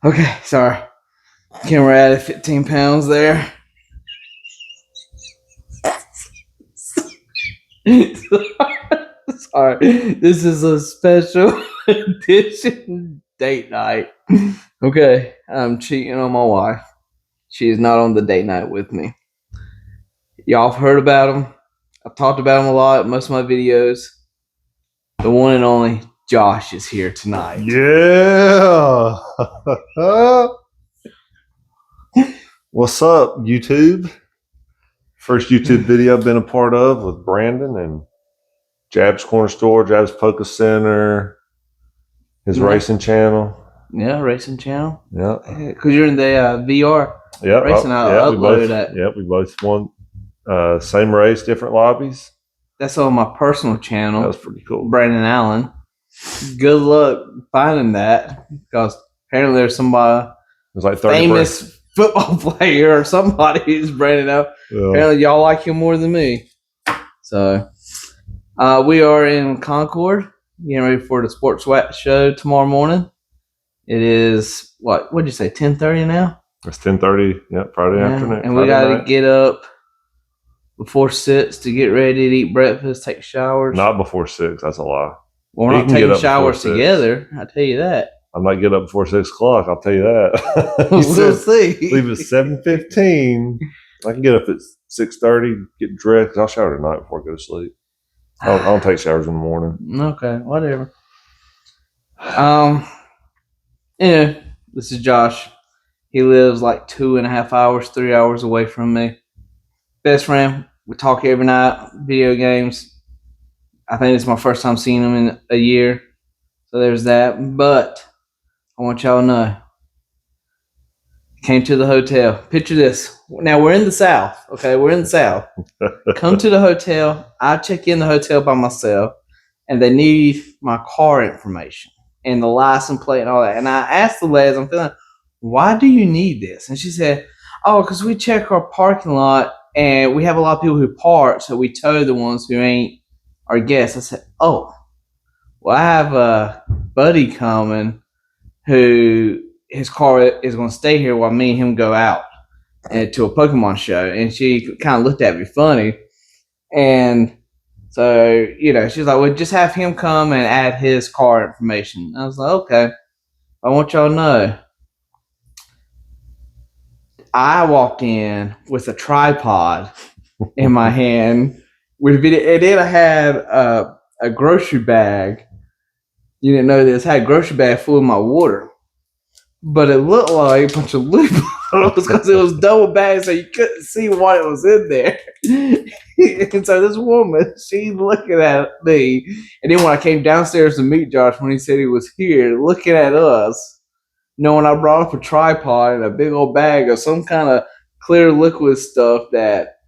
Okay, sorry. Camera added 15 pounds there. Sorry. This is a special edition date night. Okay, I'm cheating on my wife. She is not on the date night with me. Y'all have heard about him. I've talked about him a lot in most of my videos. The one and only Josh is here tonight. Yeah. What's up, YouTube? First YouTube video I've been a part of with Brandon and Jab's Corner Store, Jab's Poker Center, his racing channel. Yeah, racing channel. Yeah. Because you're in the VR racing. I'll upload that. Yeah, we both won same race, different lobbies. That's on my personal channel. That was pretty cool. Brandon Allen. Good luck finding that because apparently there's somebody like famous football player or somebody who's Brandon Allen. Yeah. Apparently y'all like him more than me. So we are in Concord, getting ready for the Sports Swap show tomorrow morning. It is what'd you say, 10:30 now? It's 10:30, Friday afternoon. And we gotta get up before 6 to get ready to eat breakfast, take showers. Not before 6, that's a lie. Well, we're not taking showers together, I tell you that. I might get up before 6 o'clock, I'll tell you that. We'll see. Leave at 7:15. I can get up at 6:30, get dressed. I'll shower tonight before I go to sleep. I don't take showers in the morning. Okay, whatever. This is Josh. He lives like 2.5 hours, 3 hours away from me. Best friend. We talk every night, video games. I think it's my first time seeing him in a year. So there's that. But I want y'all to know. Came to the hotel. Picture this. Now we're in the South. Okay, we're in the South. Come to the hotel. I check in the hotel by myself. And they need my car information. And the license plate and all that. And I asked the ladies, I'm feeling, why do you need this? And she said, oh, because we check our parking lot. And we have a lot of people who park. So we tow the ones who ain't our guests. I said, oh, well, I have a buddy coming who his car is going to stay here while me and him go out to a Pokemon show. And she kind of looked at me funny. And so, she's like, well, just have him come and add his car information. I was like, okay. I want y'all to know. I walked in with a tripod in my hand with video, and then I had a grocery bag. You didn't know this. I had a grocery bag full of my water, but it looked like a bunch of lube bottles because it was double bagged, so you couldn't see what was in there. And so this woman, she's looking at me, and then when I came downstairs to meet Josh when he said he was here, looking at us, knowing I brought up a tripod and a big old bag of some kind of clear liquid stuff that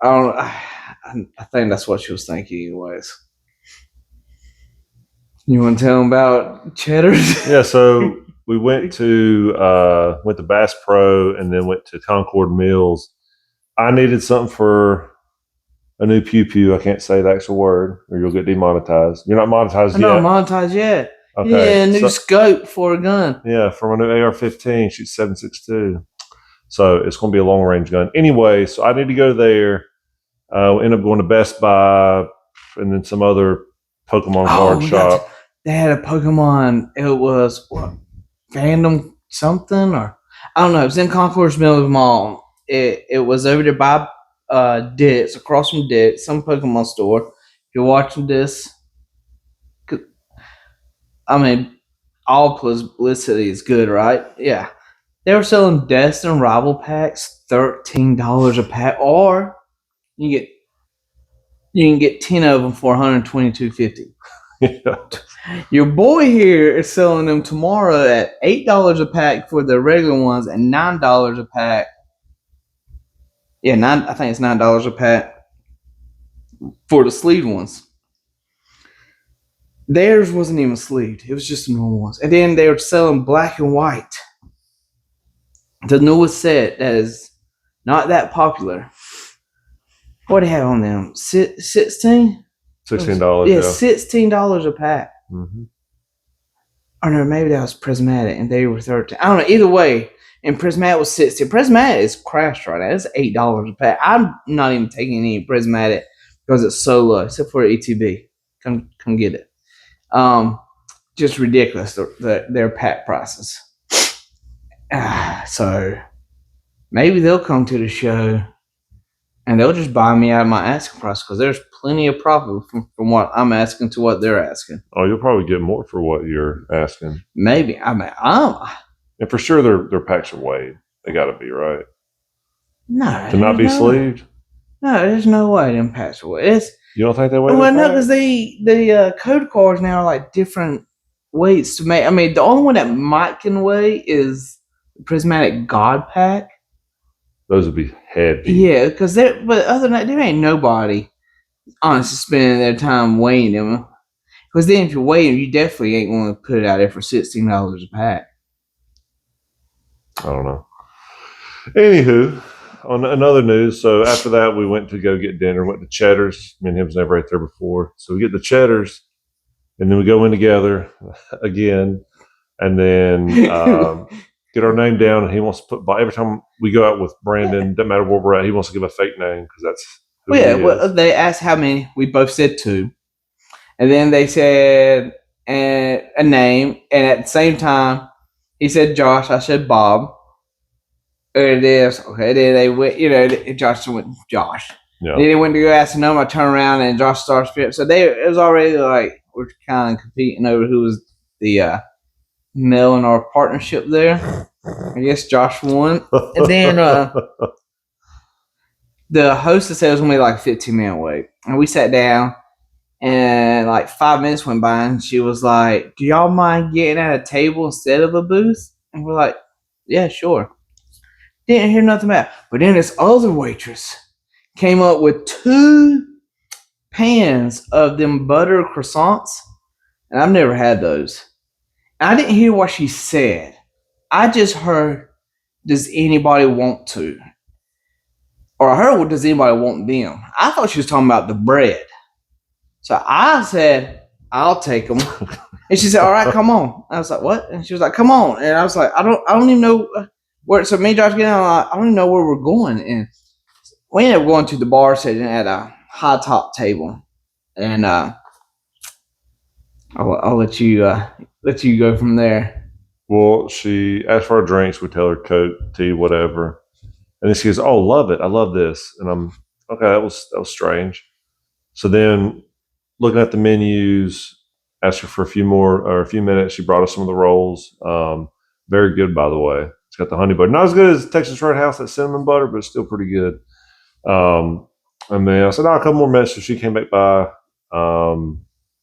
I don't know. I think that's what she was thinking anyways. You want to tell them about Cheddar's? Yeah, so we went to Bass Pro and then went to Concord Mills. I needed something for a new pew-pew. I can't say the actual word or you'll get demonetized. You're not monetized yet? I'm not monetized yet. Okay. Yeah, new scope for a gun. Yeah, for my new AR-15, shoots 7.62. So it's going to be a long-range gun. Anyway, so I need to go there. We ended up going to Best Buy and then some other Pokemon card shop. They had a Pokemon. It was Fandom something or I don't know. It was in Concord Mills Mall. It was over there by Dick's, across from Dick's, some Pokemon store. If you're watching this, I mean, all publicity is good, right? Yeah. They were selling Destin Rival packs, $13 a pack, or you can get 10 of them for $122.50. Yeah. Your boy here is selling them tomorrow at $8 a pack for the regular ones and $9 a pack. Yeah, I think it's $9 a pack for the sleeved ones. Theirs wasn't even sleeved. It was just the normal ones. And then they were selling black and white. The newest set that is not that popular. What do they have on them? 16? $16. Yeah, $16 a pack. Mm-hmm. or no, maybe that was Prismatic, and they were 13. I don't know. Either way, and Prismatic was 60. Prismatic is crashed right now. It's $8 a pack. I'm not even taking any Prismatic because it's so low, except for ETB. Come get it. Just ridiculous their pack prices. So maybe they'll come to the show and they'll just buy me out of my asking price because there's plenty of profit from what I'm asking to what they're asking. Oh, you'll probably get more for what you're asking. Maybe. I mean, and for sure their packs are weighed. They got to be, right? No. To not be sleeved? No, there's no way them packs are weighed. You don't think they weigh? Well, no, because the code cards now are like different weights to make. I mean, the only one that Mike can weigh is the Prismatic God Pack. Those would be heavy. Yeah, because but other than that, there ain't nobody honestly spending their time weighing them. Because then if you weigh them, you definitely ain't going to put it out there for $16 a pack. I don't know. Anywho, on another news, so after that we went to go get dinner. Went to Cheddar's. Me and him was never ate there before, so we get the Cheddar's, and then we go in together again, and then get our name down. And he wants to put by every time we go out with Brandon. Doesn't matter where we're at. He wants to give a fake name because that's who he is. Well, they asked how many. We both said 2, and then they said a name, and at the same time, he said Josh. I said Bob. It is okay. Then they went, Josh went Josh. Yeah. Then they went to go ask the number. I turn around and Josh starts fit. So it was already like we're kind of competing over who was the male in our partnership there. I guess Josh won, and then the hostess said it was gonna be like a 15-minute wait, and we sat down, and like 5 minutes went by, and she was like, "Do y'all mind getting at a table instead of a booth?" And we're like, "Yeah, sure." Didn't hear nothing about it. But then this other waitress came up with 2 pans of them butter croissants, and I've never had those. And I didn't hear what she said. I just heard, "Does anybody want to?" Or I heard, "Well, does anybody want them?" I thought she was talking about the bread. So I said, "I'll take them." And she said, "All right, come on." I was like, "What?" And she was like, "Come on." And I was like, I don't even know where. So me and Josh get out. I don't even know where we're going. And we ended up going to the bar sitting at a high top table. And I'll let you go from there. Well, she asked for our drinks. We tell her Coke, tea, whatever. And then she goes, "Oh, love it. I love this." And I'm okay. That was strange. So then, looking at the menus, asked her for a few minutes. She brought us some of the rolls. Very good, by the way. It's got the honey butter. Not as good as Texas Roadhouse, that cinnamon butter, but it's still pretty good. And then I said, "Oh, a couple more minutes." So she came back by. A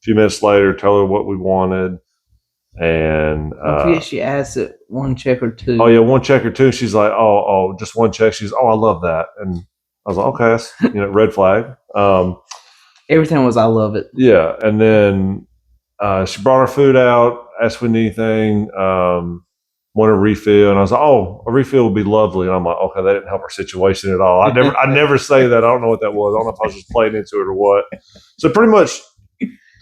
few minutes later, tell her what we wanted. And I forget she asked it 1 check or 2. Oh yeah, 1 check or 2. She's like, oh, just 1 check. She's, "Oh, I love that." And I was like, "Okay, that's red flag." Everything was, "I love it." Yeah, and then she brought our food out, asked if we need anything, want a refill, and I was like, "Oh, a refill would be lovely." And I'm like, "Okay, that didn't help our situation at all." I never say that. I don't know what that was. I don't know if I was just playing into it or what. So pretty much,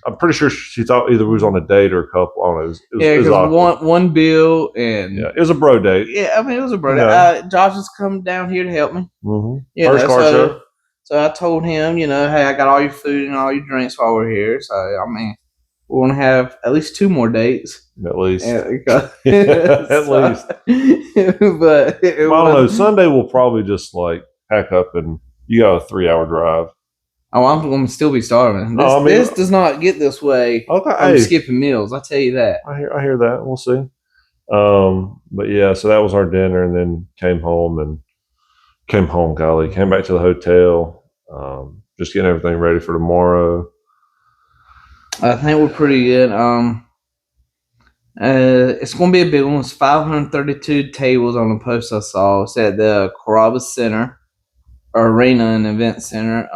I'm pretty sure she thought either we was on a date or a couple. I don't know. It was one bill, and yeah, it was a bro date. Yeah, I mean, it was a bro date. Josh has come down here to help me. Mm-hmm. First car show. So I told him, hey, I got all your food and all your drinks while we're here. So I mean, we want to have at least 2 more dates. At least. At least. But I don't know. Sunday we'll probably just like pack up and you got a 3-hour drive. Oh, I'm going to still be starving. This does not get this way. Okay, I'm skipping meals. I tell you that. I hear that. We'll see. But yeah, so that was our dinner, and then came back to the hotel. Just getting everything ready for tomorrow. I think we're pretty good. It's going to be a big one. It's 532 tables on the post I saw. It's at the Carrabba Center, or Arena and Event Center.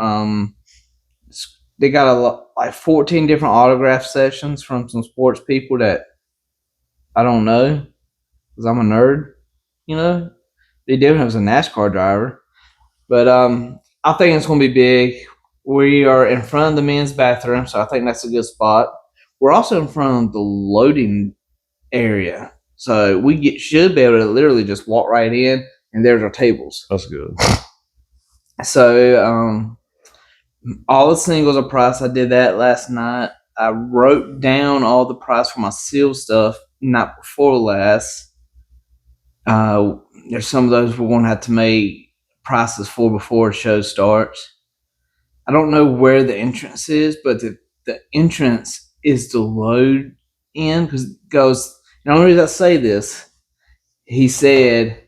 They got like 14 different autograph sessions from some sports people that I don't know because I'm a nerd. They do have a NASCAR driver, but I think it's going to be big. We are in front of the men's bathroom, so I think that's a good spot. We're also in front of the loading area. So we should be able to literally just walk right in, and there's our tables. That's good. So all the singles are priced. I did that last night. I wrote down all the price for my seal stuff night before last. There's some of those we're going to have to make prices for before the show starts. I don't know where the entrance is, but the entrance is the load in because it goes. And the only reason I say this, he said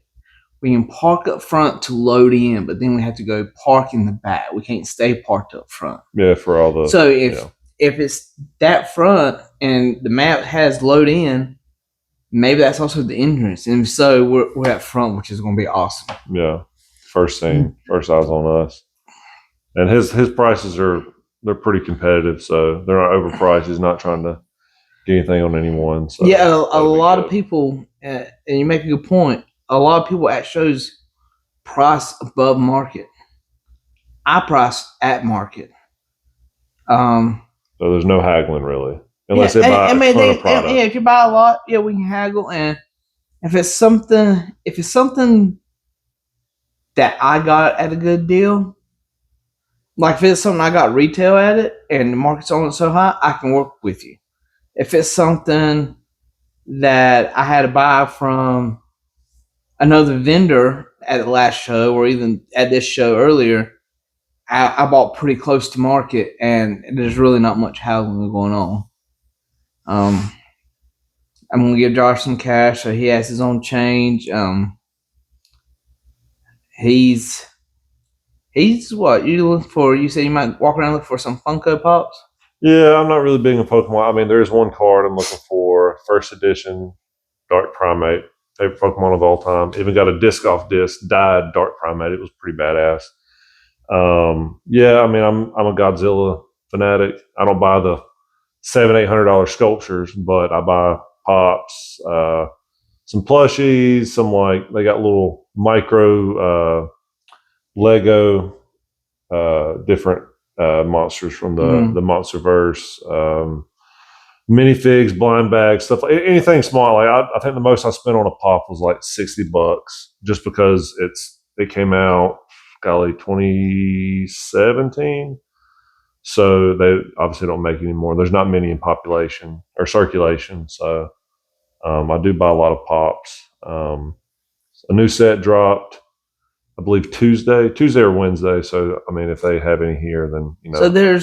we can park up front to load in, but then we have to go park in the back. We can't stay parked up front. Yeah, for all the. So if it's that front and the map has load in, maybe that's also the entrance. And so we're at front, which is going to be awesome. Yeah, first thing, first eyes on us. And his prices they're pretty competitive, so they're not overpriced. He's not trying to get anything on anyone. So yeah, a lot of people, and you make a good point. A lot of people at shows price above market. I price at market. So there's no haggling really, unless they buy a ton of product. Yeah, if you buy a lot, yeah, we can haggle. And if it's something that I got at a good deal, like if it's something I got retail at it and the market's on it so high, I can work with you. If it's something that I had to buy from another vendor at the last show or even at this show earlier, I bought pretty close to market and there's really not much haggling going on. I'm going to give Josh some cash so he has his own change. He's what you looking for? You say you might walk around looking for some Funko Pops? Yeah, I'm not really big in Pokemon. I mean, there's one card I'm looking for, first edition Dark Primate, favorite Pokemon of all time. Even got a disc off disc, dyed Dark Primate. It was pretty badass. Yeah, I mean, I'm a Godzilla fanatic. I don't buy the $700-800 sculptures, but I buy pops, some plushies, some like they got little micro Lego different monsters from the MonsterVerse, minifigs, blind bags, stuff like anything small. Like I think the most I spent on a pop was like $60, just because it came out, golly, 2017. So they obviously don't make anymore. There's not many in population or circulation. So I do buy a lot of pops. A new set dropped, I believe Tuesday or Wednesday. So I mean, if they have any here, then So there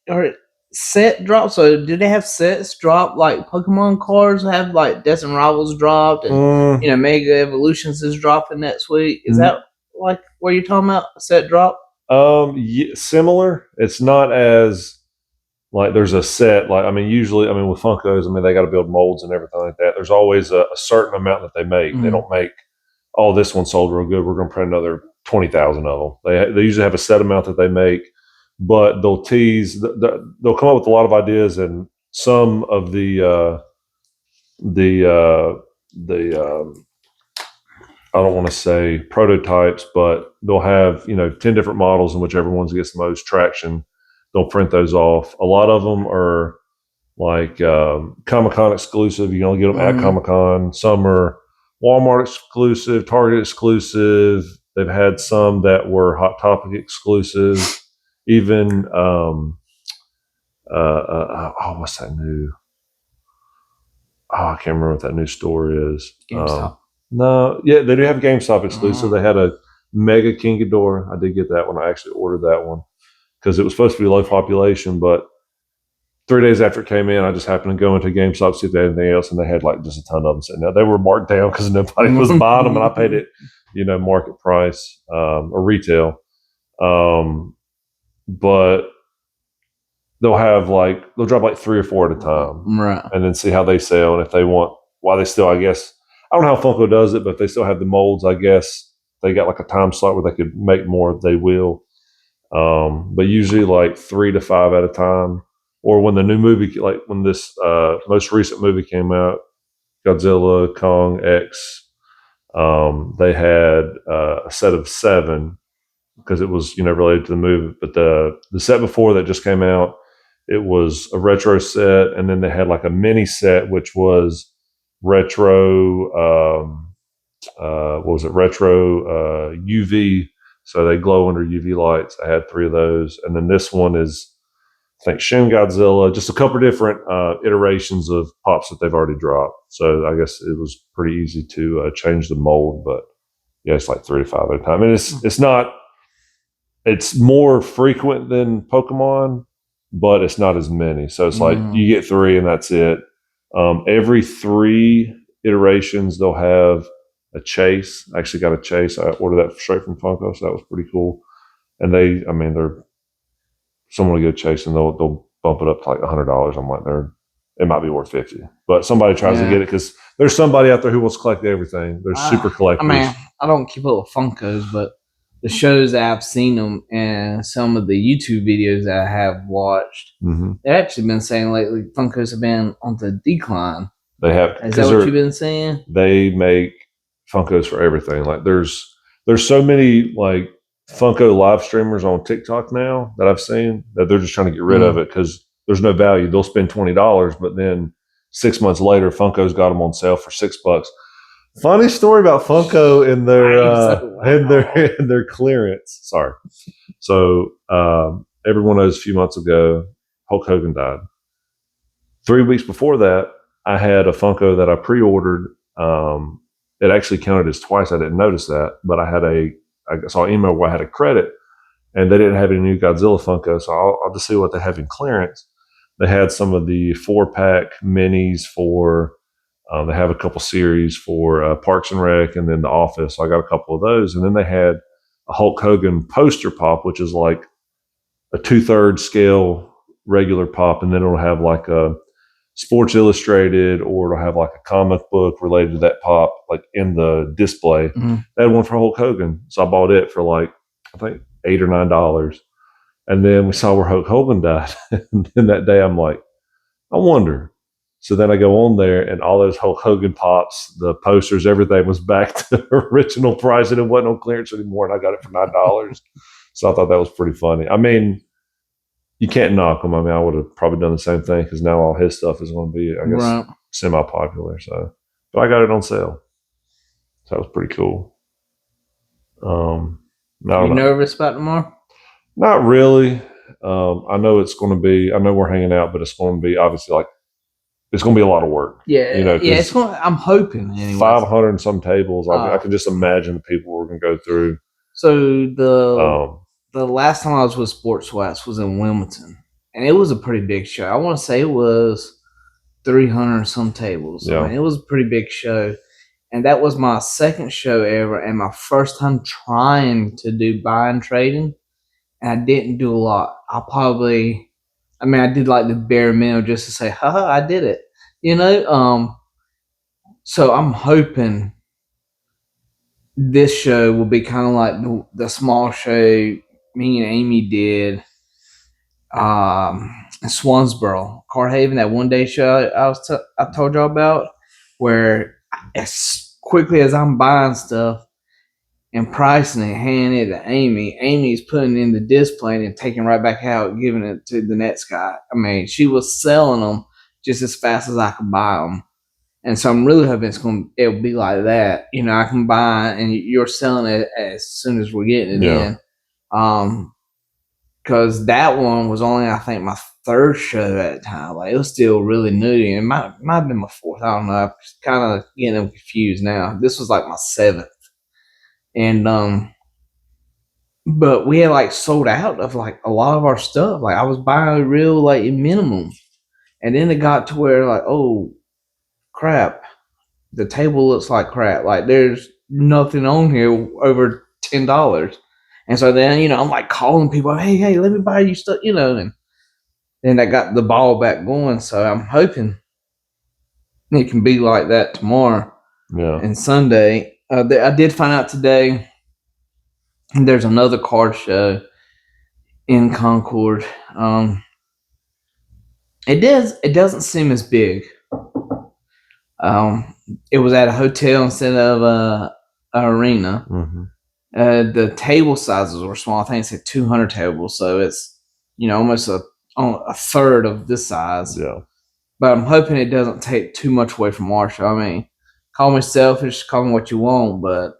are set drops. So do they have sets drop like Pokemon cards have like Death and Rivals dropped and Mega Evolutions is dropping next week? Is that like what you're talking about? A set drop? Yeah, similar. It's not as like there's a set. Like I mean, usually, I mean with Funkos, I mean they got to build molds and everything like that. There's always a certain amount that they make. They don't make, oh, this one sold real good, we're going to print another 20,000 of them. They usually have a set amount that they make, but they'll tease. They'll come up with a lot of ideas, and some of the I don't want to say prototypes, but they'll have 10 different models, and whichever ones gets the most traction, they'll print those off. A lot of them are like Comic-Con exclusive. You can only get them at Comic-Con. Some are Walmart exclusive, Target exclusive. They've had some that were Hot Topic exclusive. Even what's that new? Oh, I can't remember what that new store is. GameStop. No, yeah, they do have GameStop exclusive. They had a Mega King Ghidorah. I did get that one. I actually ordered that one because it was supposed to be low population, but 3 days after it came in, I just happened to go into GameStop to see if they had anything else, and they had like just a ton of them sitting there. They were marked down because nobody was buying them, and I paid it, market price or retail. But they'll drop like 3 or 4 at a time, right? And then see how they sell, and if they want, why they still, I guess, I don't know how Funko does it, but if they still have the molds, I guess they got like a time slot where they could make more. They will, but usually like 3 to 5 at a time. Or when the new movie, like when this most recent movie came out, Godzilla, Kong, X, they had a set of 7 because it was related to the movie. But the set before that just came out, It was a retro set, and then they had like a mini set, which was retro. What was it? Retro UV. So they glow under UV lights. I had 3 of those, and then this one is, I think, Shin Godzilla. Just a couple of different iterations of pops that they've already dropped. So I guess it was pretty easy to change the mold, but yeah, it's like 3 to 5 at a time, and it's not. It's more frequent than Pokemon, but it's not as many. So it's like you get 3 and that's it. Every 3 iterations, they'll have a chase. I actually got a chase. I ordered that straight from Funko, so that was pretty cool. And they're someone will get a chase and they'll bump it up to like $100. I'm like, it might be worth 50, but somebody tries to get it because there's somebody out there who wants to collect everything. There's super collectors. I mean, I don't keep up with Funkos, but the shows that I've seen them and some of the YouTube videos that I have watched, they've actually been saying lately Funkos have been on the decline. They have. Is that what you've been saying? They make Funkos for everything. Like there's so many like Funko live streamers on TikTok now that I've seen that they're just trying to get rid of it because there's no value. They'll spend $20, but then 6 months later, Funko's got them on sale for $6. Funny story about Funko in their clearance. Sorry. So everyone knows a few months ago, Hulk Hogan died. 3 weeks before that, I had a Funko that I pre-ordered. It actually counted as twice. I didn't notice that, but I saw an email where I had a credit, and they didn't have any new Godzilla Funko. So I'll just see what they have in clearance. They had some of the 4-pack minis for. They have a couple series for Parks and Rec, and then The Office. So I got a couple of those, and then they had a Hulk Hogan poster pop, which is like a 2/3 scale regular pop, and then it'll have like a Sports Illustrated, or it'll have like a comic book related to that pop, like in the display. They had one for Hulk Hogan, so I bought it for like I think $8 or $9, and then we saw where Hulk Hogan died, and then that day I'm like, I wonder. So then I go on there, and all those Hulk Hogan pops, the posters, everything was back to original price, and it wasn't on clearance anymore, and I got it for $9. So I thought that was pretty funny. I mean, you can't knock him. I mean, I would have probably done the same thing because now all his stuff is going to be, I guess, semi-popular. So, but I got it on sale. So that was pretty cool. You nervous about tomorrow? Not really. I know it's going to be. I know we're hanging out, but it's going to be obviously like it's going to be a lot of work. Yeah, it's going. I'm hoping. Anyways. 500 and some tables. I can just imagine the people we're going to go through. So the last time I was with Sports Wax was in Wilmington, and it was a pretty big show. I want to say it was 300 and some tables. Yeah. I mean, it was a pretty big show, and that was my second show ever, and my first time trying to do buying trading, and I didn't do a lot. I did like the bare minimum just to say, haha, I did it, so I'm hoping this show will be kind of like the small show me and Amy did in Swansboro, Carhaven, that one-day show I told y'all about, where as quickly as I'm buying stuff and pricing it, handing it to Amy, Amy's putting it in the display and taking right back out, giving it to the next guy. I mean, she was selling them just as fast as I could buy them. And so I'm really hoping it'll be like that. I can buy and you're selling it as soon as we're getting it in. Because that one was only, I think, my third show at the time. Like, it was still really new. And it might have been my fourth. I don't know. I'm kind of getting them confused now. This was like my 7th. And, but we had like sold out of like a lot of our stuff. Like, I was buying real like minimum. And then it got to where like, oh, crap, the table looks like crap. Like, there's nothing on here over $10. And so then, I'm like calling people, hey, let me buy you stuff, and then I got the ball back going. So I'm hoping it can be like that tomorrow and Sunday. I did find out today there's another card show in Concord. It doesn't seem as big. It was at a hotel instead of an arena. The table sizes were small. I think it's like 200 tables, so it's almost on a third of this size. Yeah. But I'm hoping it doesn't take too much away from our show. I mean, call me selfish, call me what you want, but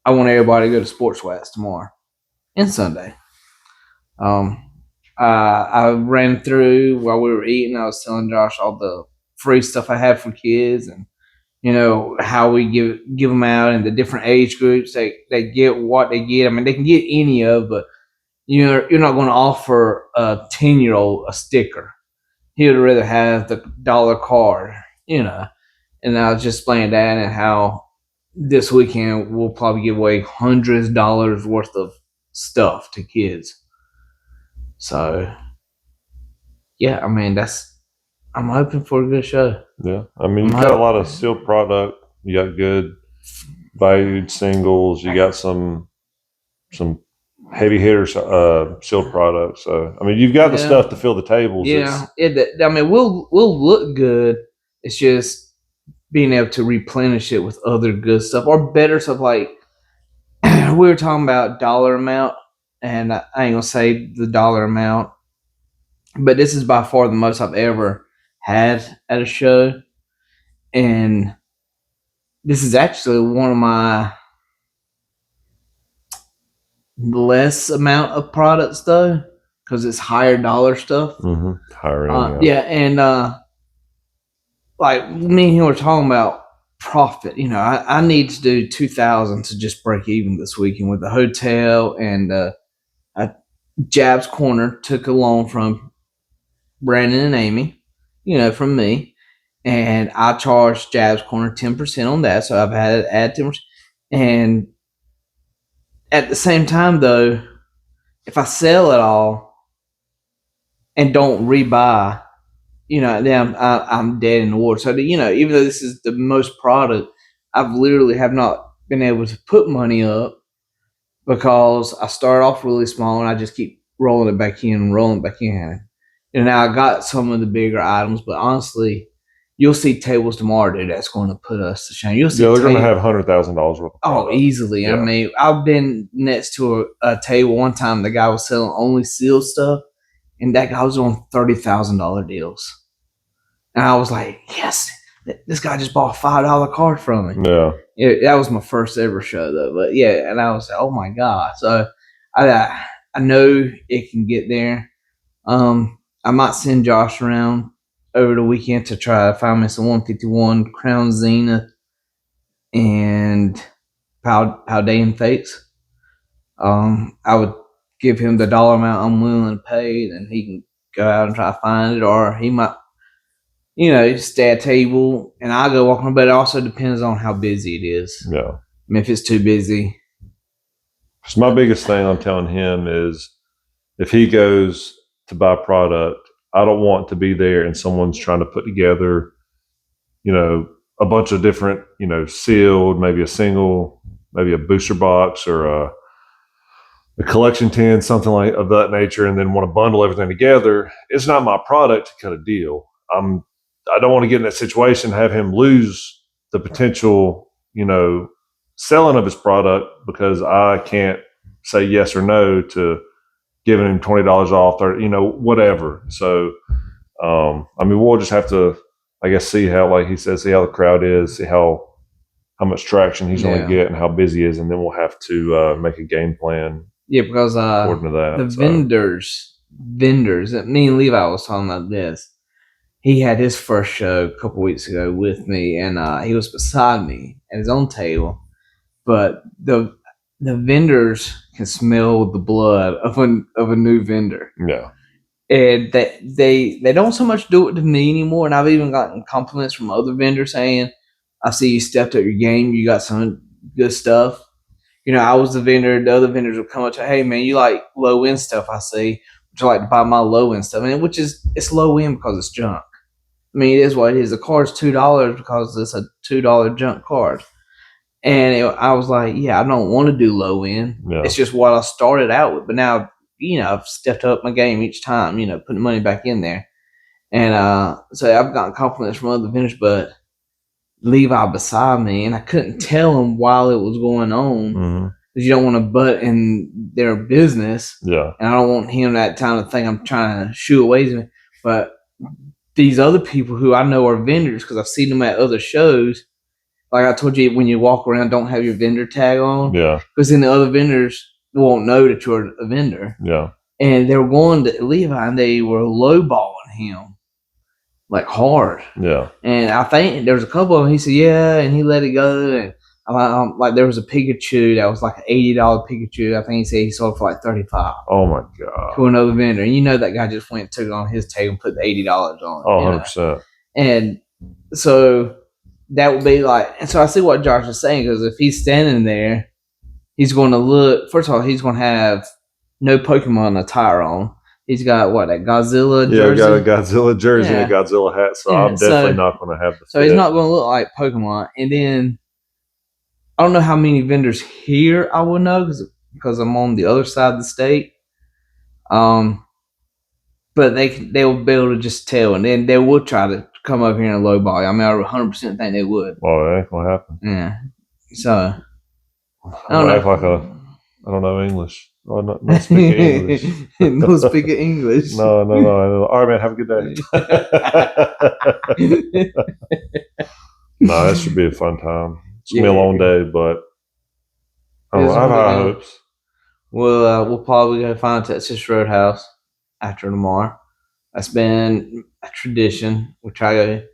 I want everybody to go to Sports Wax tomorrow and Sunday. I ran through while we were eating. I was telling Josh all the free stuff I have for kids, and how we give them out and the different age groups. They get what they get. I mean, they can get any of, but you're not going to offer a 10-year-old a sticker. He would rather have the dollar card, And I was just explaining that and how this weekend we'll probably give away hundreds of dollars worth of stuff to kids. So, yeah, I mean, I'm hoping for a good show. Yeah. I mean, you've got a lot of sealed product. You got good valued singles. You got some heavy hitters sealed products. So, I mean, you've got the stuff to fill the tables. Yeah. I mean, we'll look good. It's just being able to replenish it with other good stuff or better stuff. Like we were talking about dollar amount, and I ain't gonna say the dollar amount, but this is by far the most I've ever had at a show, and this is actually one of my less amount of products though, because it's higher dollar stuff. Mm-hmm. Higher end, yeah, and like me and him were talking about profit. I need to do 2,000 to just break even this weekend with the hotel, and Jab's Corner took a loan from Brandon and Amy, from me, and I charged Jab's Corner 10% on that, so I've had to add 10%. And at the same time, though, if I sell it all and don't rebuy, then I'm dead in the water. So, even though this is the most product, I've literally have not been able to put money up because I started off really small and I just keep rolling it back in and rolling it back in. And now I got some of the bigger items, but honestly, you'll see tables tomorrow, dude. That's going to put us to shame. You'll see. Yeah, they're going to have $100,000 worth of product. Easily. Yeah. I mean, I've been next to a table one time. The guy was selling only sealed stuff, and that guy was on $30,000 deals. And I was like, yes, this guy just bought a $5 card from me. Yeah. That was my first ever show, though. But yeah, and I was like, oh my God. So I know it can get there. I might send Josh around over the weekend to try to find me some 151 Crown Zenith and Paldean Fates. I would give him the dollar amount I'm willing to pay, and he can go out and try to find it, or he might, stay at a table and I'll go walk around. But it also depends on how busy it is. Yeah. I mean, if it's too busy. So my biggest thing I'm telling him is if he goes to buy product, I don't want to be there and someone's trying to put together, a bunch of different, sealed, maybe a single, maybe a booster box or a collection tin, something like of that nature, and then want to bundle everything together. It's not my product to cut a deal. I don't want to get in that situation, have him lose the potential, selling of his product because I can't say yes or no to giving him $20 off, or whatever. So, we'll just have to, I guess, see how, like he says, see how the crowd is, see how much traction he's going to get, and how busy he is, and then we'll have to make a game plan. Yeah, because according to that, vendors. Me and Levi was talking about this. He had his first show a couple weeks ago with me, and he was beside me at his own table. But the vendors can smell the blood of a new vendor. Yeah. And they don't so much do it to me anymore. And I've even gotten compliments from other vendors saying, I see you stepped up your game. You got some good stuff. I was the vendor. The other vendors would come up to, hey, man, you like low-end stuff, I see. Would you like to buy my low-end stuff? It's low-end because it's junk. I mean, it is what it is. The card's $2 because it's a $2 junk card. And I was like, yeah, I don't want to do low end. Yeah. It's just what I started out with. But now, I've stepped up my game each time, putting money back in there. And so I've gotten compliments from other vendors, but Levi beside me, and I couldn't tell him while it was going on. Mm-hmm. because you don't want to butt in their business. Yeah. And I don't want him that time to think I'm trying to shoo away from me. But these other people who I know are vendors because I've seen them at other shows. Like I told you, when you walk around, don't have your vendor tag on. Yeah. Because then the other vendors won't know that you're a vendor. Yeah. And they were going to Levi and they were lowballing him like hard. Yeah. And I think there was a couple of them. He said, yeah, and he let it go. And like there was a Pikachu that was like an $80 Pikachu. I think he said he sold for like $35. Oh my God. To another vendor. And you know that guy just went and took it on his tag and put the $80 on it. Oh, 100%. And so that would be like, and so I see what Josh is saying, because if he's standing there, he's going to look, first of all, he's going to have no Pokemon attire on. He's got what, that Godzilla jersey? Yeah, I got a Godzilla jersey and a Godzilla hat, so I'm definitely not going to have the So he's not going to look like Pokemon. And then I don't know how many vendors here I will know because I'm on the other side of the state. But they will be able to just tell, and then they will try to come up here and lowball. I mean, I 100% think they would. Well, it ain't going to happen. Yeah. So I don't act like I don't know English. Oh, not speaking English. No speaking English. No. All right, man. Have a good day. No, that should be a fun time. It's gonna be a long day, but I have high hopes. We'll probably go find Texas Roadhouse after tomorrow. That's been a tradition. We try to.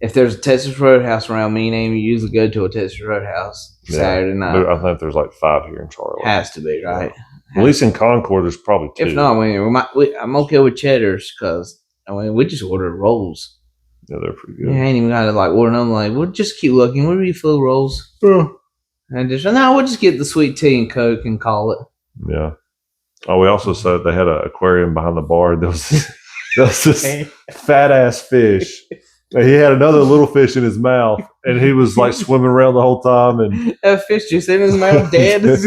If there's a Texas Roadhouse around, me and Amy usually go to a Texas Roadhouse Saturday night. I think there's like 5 here in Charlotte. Has to be, right? Yeah. At least in Concord, there's probably 2. If not, I'm okay with Cheddar's because we just ordered rolls. Yeah, they're pretty good. Yeah, I ain't even got to like order them. Like, we'll just keep looking. We'll refill rolls. Yeah. And we'll just get the sweet tea and Coke and call it. Yeah. Oh, we also said they had an aquarium behind the bar. There was this fat ass fish. And he had another little fish in his mouth, and he was like swimming around the whole time. And that fish just in his mouth, dead. And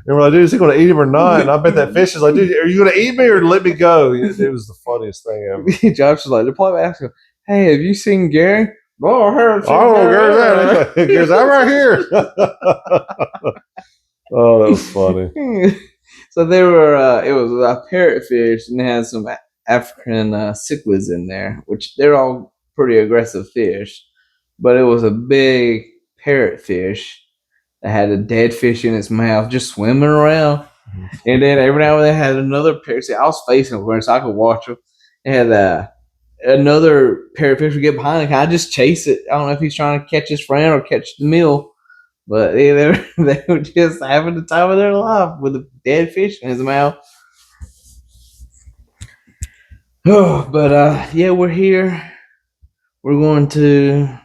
we're like, dude, is he going to eat him or not? And I bet that fish is like, dude, are you going to eat me or let me go? It was the funniest thing ever. Josh was like, they're probably asking, hey, have you seen Gary? Oh, I heard. Oh, Gary's that. Gary's that right here. Oh, that was funny. So they were. It was a parrotfish, and they had some African cichlids in there, which they're all pretty aggressive fish. But it was a big parrotfish that had a dead fish in its mouth, just swimming around. And then every now and then had another parrot. See, I was facing where so I could watch them. They had another parrotfish would get behind it. I just chase it. I don't know if he's trying to catch his friend or catch the meal. But they were just having the time of their life with a dead fish in his mouth. Oh, but yeah, we're here. We're going to.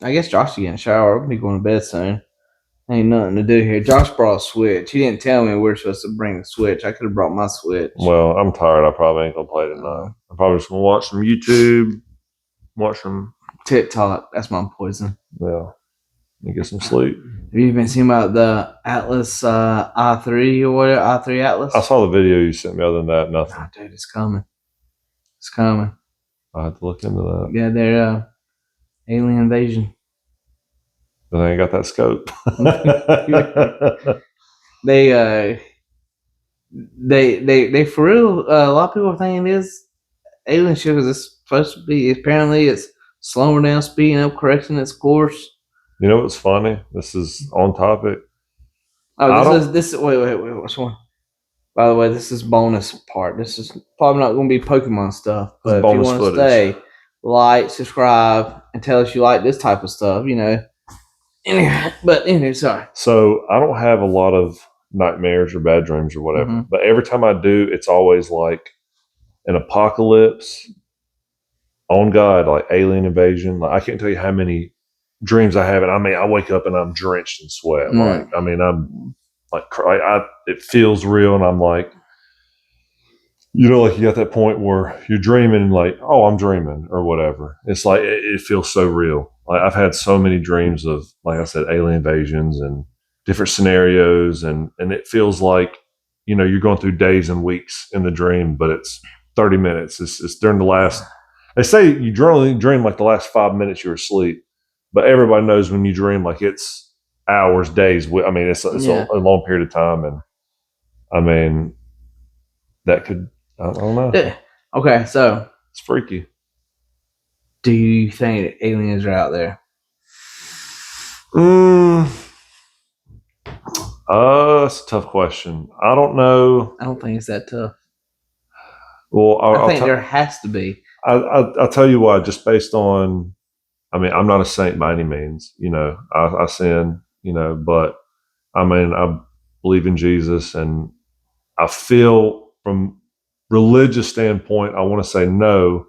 I guess Josh is getting a shower. We'll be going to bed soon. Ain't nothing to do here. Josh brought a Switch. He didn't tell me we were supposed to bring the Switch. I could have brought my Switch. Well, I'm tired. I probably ain't gonna play tonight. I'm probably just gonna watch some YouTube, watch some TikTok. That's my poison. Yeah. And get some sleep. Have you been seeing about the Atlas i3 or whatever? i3 Atlas? I saw the video you sent me. Other than that, nothing. Oh, dude, it's coming. It's coming. I have to look into that. Yeah, they're alien invasion. But they ain't got that scope. They for real. A lot of people are thinking it is alien ship because it's supposed to be. Apparently, it's slowing down, speeding up, correcting its course. You know what's funny? This is on topic. Oh, this is wait. What's one? By the way, this is bonus part. This is probably not going to be Pokemon stuff, but if you want to stay, like, subscribe, and tell us you like this type of stuff. You know. Anyway, sorry. So I don't have a lot of nightmares or bad dreams or whatever, but every time I do, it's always like an apocalypse. On God, like alien invasion. Like I can't tell you how many dreams I have, and I mean, I wake up and I'm drenched in sweat. Like, I mean, I'm like, it feels real, and I'm like, you know, like you got that point where you're dreaming, like, oh, I'm dreaming or whatever. It's like it feels so real. Like I've had so many dreams of, like I said, alien invasions and different scenarios, and it feels like, you know, you're going through days and weeks in the dream, but it's 30 minutes. It's during the last. They say you generally dream like the last 5 minutes you're asleep, but everybody knows when you dream, like it's hours, days. I mean, it's Yeah. a long period of time, and I mean, that could, I don't know. Yeah. Okay, so It's freaky. do you think aliens are out there? It's a tough question. I don't know. I don't think it's that tough. Well, I think there has to be. I'll tell you why. Just based on, I mean, I'm not a saint by any means. You know, I sin. You know, but I mean, I believe in Jesus, and I feel from religious standpoint, I want to say no,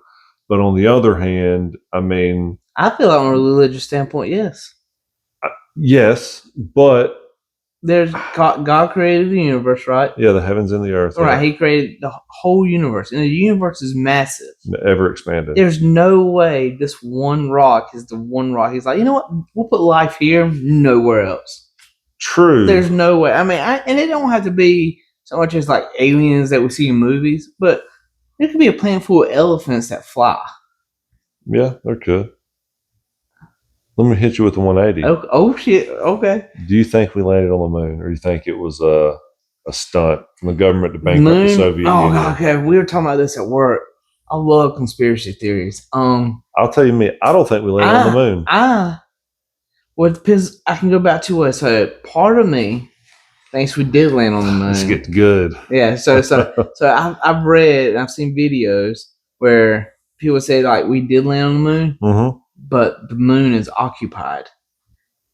but on the other hand, I mean, I feel like from a religious standpoint, yes. yes, but There's God created the universe, right? yeah, the heavens and the earth, Right. He created the whole universe, and the universe is massive. ever expanded. There's no way this one rock is the one rock. He's like, you know what? We'll put life here, nowhere else. True. There's no way. I mean, and it don't have to be so much as like aliens that we see in movies, but there could be a planet full of elephants that fly. Yeah, there could. Let me hit you with the 180. Oh shit. Okay. Do you think we landed on the moon, or do you think it was a stunt from the government to bankrupt the Soviet Union? God, okay. We were talking about this at work. I love conspiracy theories. I'll tell you, I don't think we landed on the moon. Well, it depends. I can go back to what. So part of me thinks we did land on the moon. Let's get good. Yeah. So I've read and I've seen videos where people say like we did land on the moon, mm-hmm. but the moon is occupied,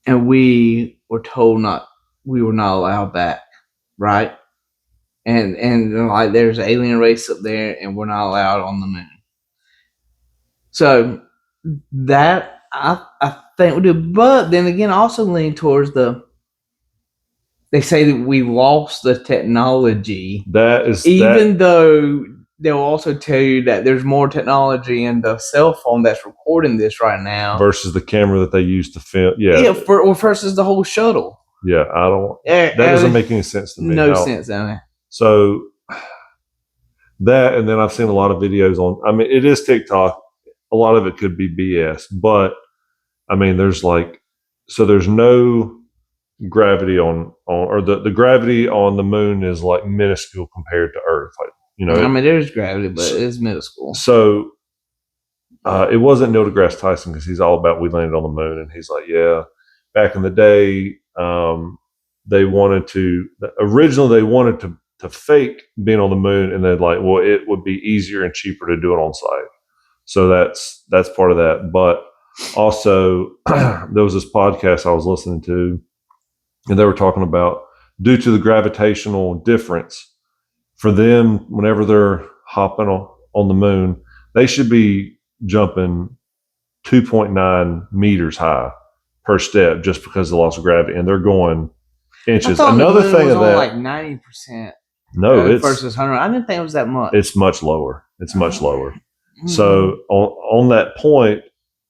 and we were told we were not allowed back, right? And like there's an alien race up there, and we're not allowed on the moon. So that I think we do, but then again, I also lean towards they say that we lost the technology. Though they'll also tell you that there's more technology in the cell phone that's recording this right now versus the camera that they use to film. Yeah, versus the whole shuttle. Yeah, I don't. That doesn't make any sense to me. No sense, I mean. So that, and then I've seen a lot of videos on. I mean, it is TikTok. A lot of it could be BS, but I mean, there's no gravity or the gravity on the moon is like minuscule compared to Earth. Like, you know, I mean, there's gravity, but it's minuscule. So it wasn't Neil deGrasse Tyson, because he's all about we landed on the moon, and he's like, yeah, back in the day, they wanted to fake being on the moon, and they're like, well, it would be easier and cheaper to do it on site. So that's part of that. But also, there was this podcast I was listening to, and they were talking about, due to the gravitational difference, for them, whenever they're hopping on the moon, they should be jumping 2.9 meters high per step just because of the loss of gravity, and they're going inches. Another thing of that, like 90%. No, it's versus 100. I didn't think it was that much. It's much lower. It's much lower. Mm-hmm. So on that point,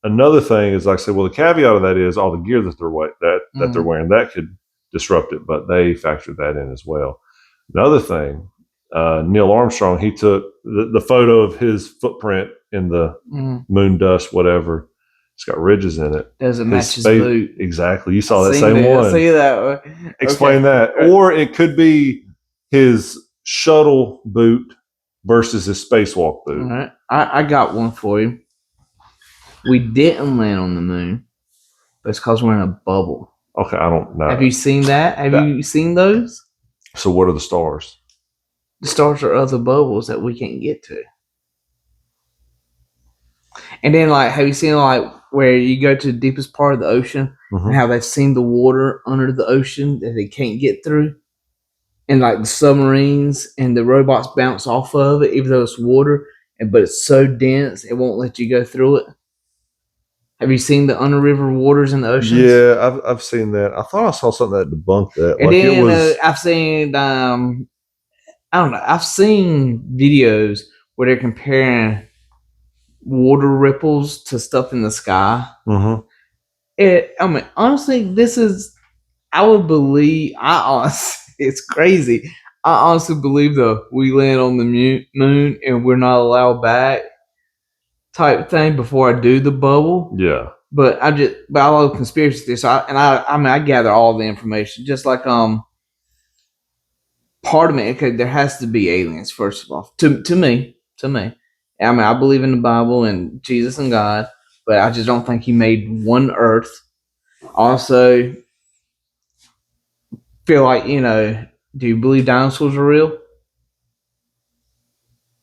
another thing is, like I said, well, the caveat of that is all the gear that they're wearing, that could disrupt it, but they factored that in as well. Another thing, Neil Armstrong, he took the photo of his footprint in the moon dust, whatever. It's got ridges in it. Doesn't match his boot. Exactly. You saw that same one. I see that. Explain that. Or it could be his shuttle boot versus his spacewalk boot. All right. I got one for you. We didn't land on the moon, but it's because we're in a bubble. Okay, I don't know. Have you seen that? Have you seen those? So what are the stars? The stars are other bubbles that we can't get to. And then, like, have you seen, like, where you go to the deepest part of the ocean and how they've seen the water under the ocean that they can't get through? And, like, the submarines and the robots bounce off of it, even though it's water, but it's so dense, it won't let you go through it. Have you seen the under-river waters in the ocean? Yeah, I've seen that. I thought I saw something that debunked that. And like then I've seen, I don't know, I've seen videos where they're comparing water ripples to stuff in the sky. I mean, honestly, it's crazy. I honestly believe though we land on the moon and we're not allowed back type thing before I do the bubble. Yeah. But I love conspiracy theories. So I mean, I gather all the information. Just like part of me, okay, there has to be aliens. First of all, to me, I mean, I believe in the Bible and Jesus and God, but I just don't think He made one Earth. Also, feel like do you believe dinosaurs are real?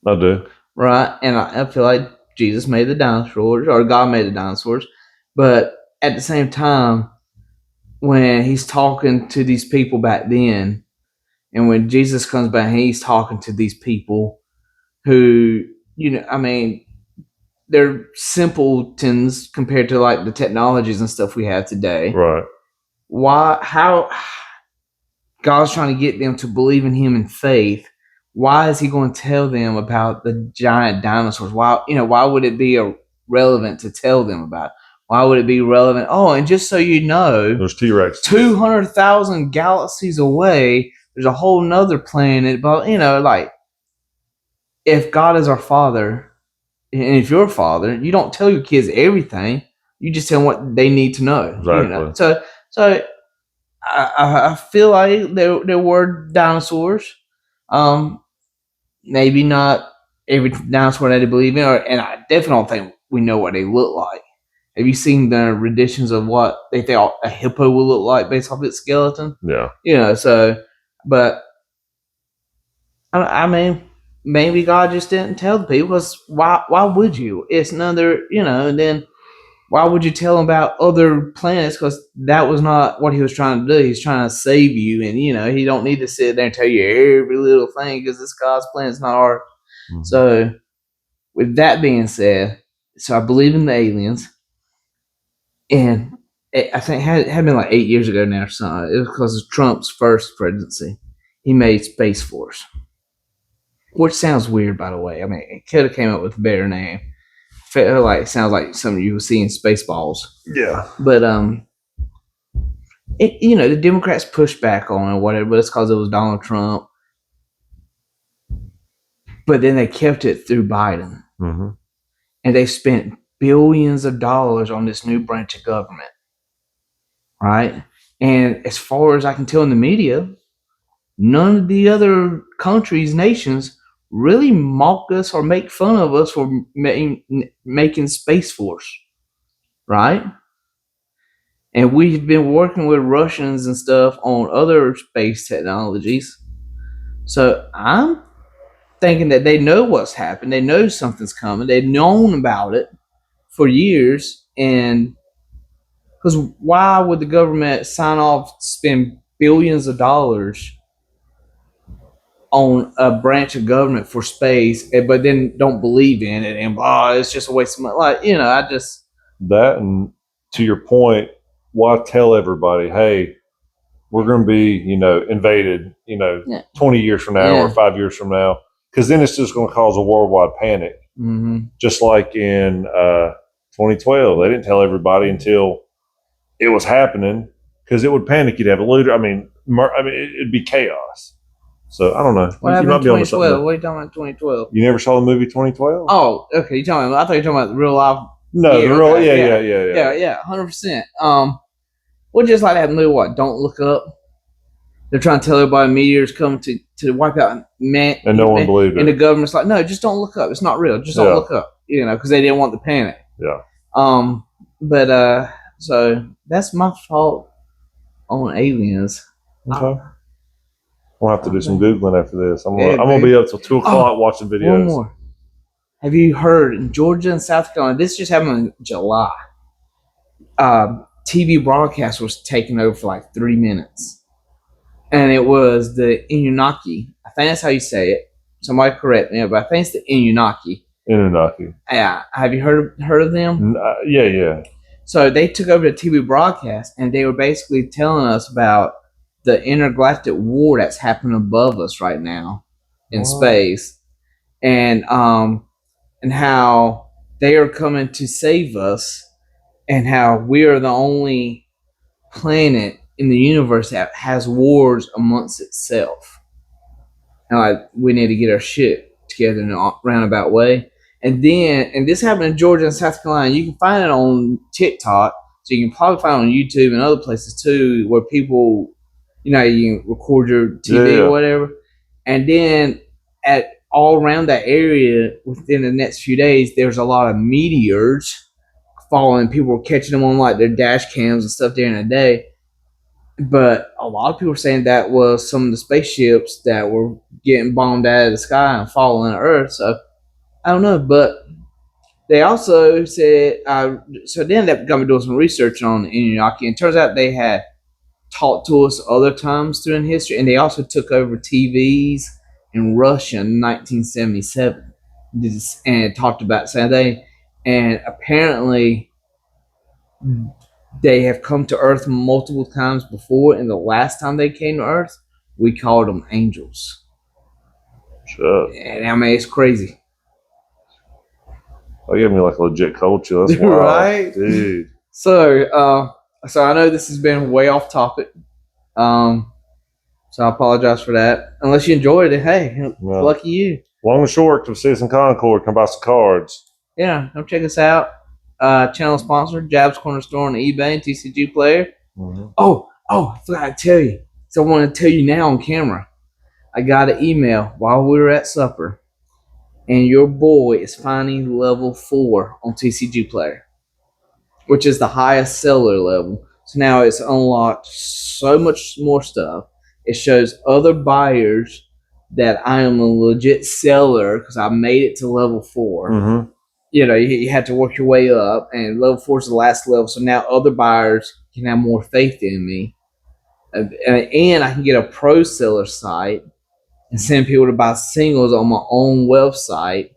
I do. Right, and I feel like Jesus made the dinosaurs or God made the dinosaurs, but at the same time, when He's talking to these people back then, and when Jesus comes back, He's talking to these people who, I mean, they're simpletons compared to like the technologies and stuff we have today. Right. Why? How? God's trying to get them to believe in Him in faith. Why is He going to tell them about the giant dinosaurs? Why? Why would it be relevant to tell them about? Why would it be relevant? Oh, and just so you know, there's T-Rex 200,000 galaxies away, there's a whole nother planet. But like, if God is our Father, and if you're a father, you don't tell your kids everything. You just tell them what they need to know. Exactly. So I feel like there were dinosaurs. Maybe not every dinosaur that they believe in, and I definitely don't think we know what they look like. Have you seen the renditions of what they think a hippo will look like based off its skeleton? Yeah. So, but I mean, maybe God just didn't tell the people, because why would you? It's another, and then why would you tell them about other planets? Because that was not what He was trying to do. He's trying to save you, and He don't need to sit there and tell you every little thing, because it's God's plan. It's not ours. Mm-hmm. So, with that being said, so I believe in the aliens, and I think it had been like 8 years ago now or something. It was because of Trump's first presidency. He made Space Force, which sounds weird, by the way. I mean, it could have came up with a better name. Sounds like something you would see in Spaceballs. Yeah. But the Democrats pushed back on it, whatever, but it's because it was Donald Trump. But then they kept it through Biden. Mm-hmm. And they spent billions of dollars on this new branch of government. Right? And as far as I can tell in the media, none of the other countries, nations, really mock us or make fun of us for making Space Force. Right? And we've been working with Russians and stuff on other space technologies. So I'm thinking that they know what's happened. They know something's coming. They've known about it for years. And because why would the government sign off, spend billions of dollars on a branch of government for space, but then don't believe in it, and it's just a waste of money? Like, I just... That, and to your point, why tell everybody, hey, we're going to be, invaded, 20 years from now or 5 years from now? Because then it's just going to cause a worldwide panic. Mm-hmm. Just like in 2012, they didn't tell everybody until it was happening, because it would panic. You'd have a looter. I mean, it'd be chaos. So I don't know. What happened in 2012? What are you talking about? 2012? You never saw the movie 2012? Oh, okay. You talking about? I thought you were talking about the real life. No, the real. Yeah. 100%. Well, just like that movie. What? Don't Look Up. They're trying to tell everybody meteors coming to wipe out man, and no one believed it. And the government's like, no, just don't look up. It's not real. Just don't look up. Because they didn't want the panic. Yeah. But so that's my fault on aliens. Okay. We'll have to do some Googling after this. I'm gonna be up till 2 o'clock watching videos. One more. Have you heard in Georgia and South Carolina? This just happened in July. TV broadcast was taken over for like 3 minutes, and it was the Anunnaki. I think that's how you say it. Somebody correct me, but I think it's the Anunnaki. Anunnaki. Yeah. Have you heard of them? Yeah. So they took over the TV broadcast, and they were basically telling us about the intergalactic war that's happening above us right now in space, and how they are coming to save us, and how we are the only planet in the universe that has wars amongst itself. And like, we need to get our shit together in a roundabout way. And then, and this happened in Georgia and South Carolina. You can find it on TikTok. So you can probably find it on YouTube and other places too, where people, you know, you can record your TV or whatever. And then at all around that area within the next few days, there's a lot of meteors falling. People were catching them on like their dash cams and stuff during the day. But a lot of people were saying that was some of the spaceships that were getting bombed out of the sky and falling to Earth. So I don't know, but they also said so. Then they got me doing some research on the Anunnaki, and it turns out they had talked to us other times during history, and they also took over TVs in Russia in 1977, and talked about the same thing. And apparently, they have come to Earth multiple times before, and the last time they came to Earth, we called them angels. Sure. And I mean, it's crazy. That gave me like a legit cold chill. That's wild, right, dude. So, so I know this has been way off topic. So I apologize for that. Unless you enjoyed it, hey, lucky you. Long and short, to Citizen Concord, come buy some cards. Yeah, come check us out. Channel sponsor, Jab's Corner Store on eBay and TCG Player. Mm-hmm. Oh, I forgot to tell you. So I want to tell you now on camera. I got an email while we were at supper, and your boy is finding level 4 on TCG Player, which is the highest seller level. So now it's unlocked so much more stuff. It shows other buyers that I am a legit seller because I made it to level 4. Mm-hmm. You know, you had to work your way up, and level 4 is the last level. So now other buyers can have more faith in me. And I can get a pro seller site and send people to buy singles on my own website.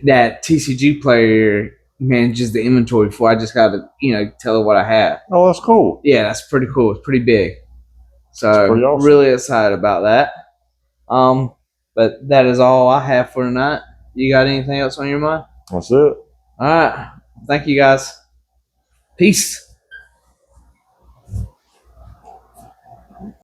That TCG Player manages the inventory for. I just got to, tell her what I have. Oh, that's cool. Yeah, that's pretty cool. It's pretty big. So awesome. Really excited about that. But that is all I have for tonight. You got anything else on your mind? That's it. All right. Thank you guys. Peace.